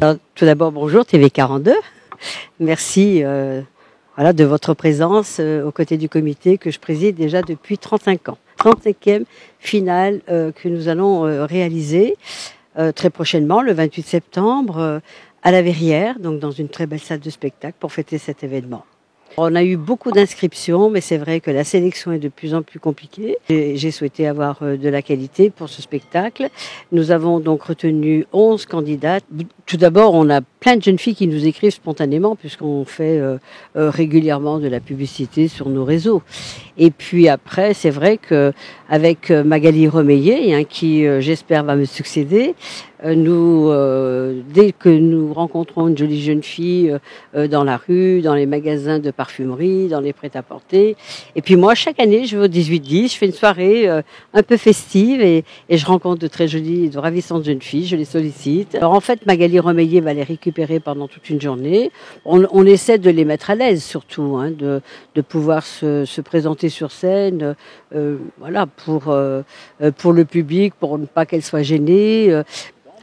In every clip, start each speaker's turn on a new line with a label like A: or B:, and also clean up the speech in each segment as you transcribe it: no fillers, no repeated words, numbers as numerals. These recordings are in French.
A: Alors, tout d'abord, bonjour TV42. Merci de votre présence aux côtés du comité que je préside déjà depuis 35 ans. 35e finale que nous allons réaliser très prochainement, le 28 septembre, à la Verrière, donc dans une très belle salle de spectacle pour fêter cet événement. On a eu beaucoup d'inscriptions, mais c'est vrai que la sélection est de plus en plus compliquée. J'ai souhaité avoir de la qualité pour ce spectacle. Nous avons donc retenu 11 candidates. Tout d'abord, on a plein de jeunes filles qui nous écrivent spontanément, puisqu'on fait régulièrement de la publicité sur nos réseaux. Et puis après, c'est vrai qu'avec Magali Remeillet, qui j'espère va me succéder, dès que nous rencontrons une jolie jeune fille dans la rue, dans les magasins de parfumerie, dans les prêt-à-porter, et puis moi, chaque année, je vais au 18-10, je fais une soirée un peu festive et je rencontre de très jolies et de ravissantes jeunes filles, je les sollicite. Alors en fait, Magali Remeillet va les récupérer pendant toute une journée. On essaie de les mettre à l'aise surtout, de pouvoir se présenter sur scène, pour le public, pour ne pas qu'elles soient gênées.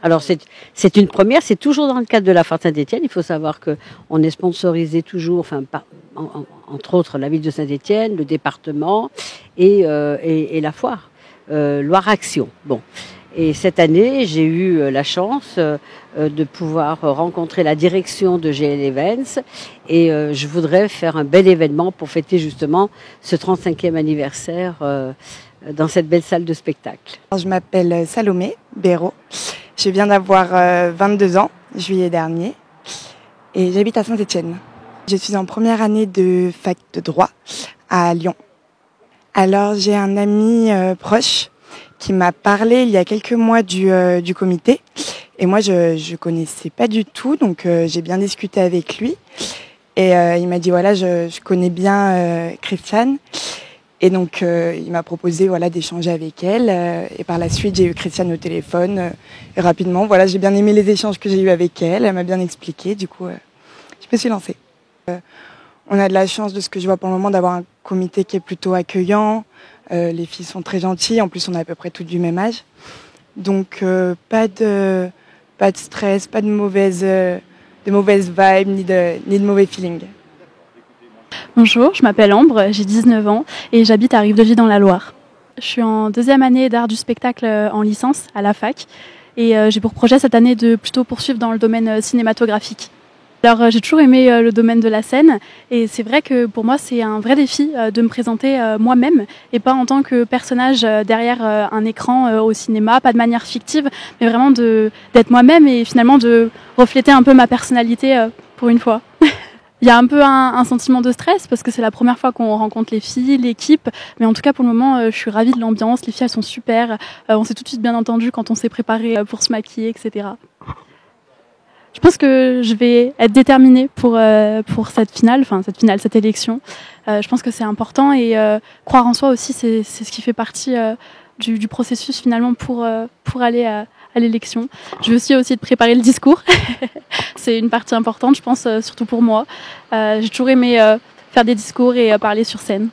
A: Alors c'est une première, c'est toujours dans le cadre de la Foire Saint-Étienne. Il faut savoir qu'on est sponsorisé toujours, entre autres la ville de Saint-Étienne, le département et la foire, Loire Action. Bon. Et cette année, j'ai eu la chance de pouvoir rencontrer la direction de GL Events et je voudrais faire un bel événement pour fêter justement ce 35e anniversaire dans cette belle salle de spectacle.
B: Je m'appelle Salomé Béraud. Je viens d'avoir 22 ans, juillet dernier, et j'habite à Saint-Étienne. Je suis en première année de fac de droit à Lyon. Alors j'ai un ami proche qui m'a parlé il y a quelques mois du comité, et moi je connaissais pas du tout, donc j'ai bien discuté avec lui, et il m'a dit voilà, je connais bien Christiane. Et donc, il m'a proposé d'échanger avec elle. Et par la suite, j'ai eu Christiane au téléphone. Et rapidement, j'ai bien aimé les échanges que j'ai eus avec elle. Elle m'a bien expliqué. Du coup, je me suis lancée. On a de la chance, de ce que je vois pour le moment, d'avoir un comité qui est plutôt accueillant. Les filles sont très gentilles. En plus, on a à peu près toutes du même âge. Donc, pas de stress, pas de mauvaises vibes, ni de mauvais feelings.
C: Bonjour, je m'appelle Ambre, j'ai 19 ans et j'habite à Rive-de-Gier dans la Loire. Je suis en deuxième année d'art du spectacle en licence à la fac et j'ai pour projet cette année de plutôt poursuivre dans le domaine cinématographique. Alors j'ai toujours aimé le domaine de la scène et c'est vrai que pour moi c'est un vrai défi de me présenter moi-même et pas en tant que personnage derrière un écran au cinéma, pas de manière fictive, mais vraiment d'être moi-même et finalement de refléter un peu ma personnalité pour une fois. Il y a un peu un sentiment de stress parce que c'est la première fois qu'on rencontre les filles, l'équipe. Mais en tout cas, pour le moment, je suis ravie de l'ambiance. Les filles, elles sont super. On s'est tout de suite bien entendu quand on s'est préparé pour se maquiller, etc. Je pense que je vais être déterminée pour cette élection. Je pense que c'est important et croire en soi aussi, c'est ce qui fait partie du processus finalement pour aller à l'élection. Je vais aussi de préparer le discours. C'est une partie importante, je pense, surtout pour moi. J'ai toujours aimé faire des discours et parler sur scène.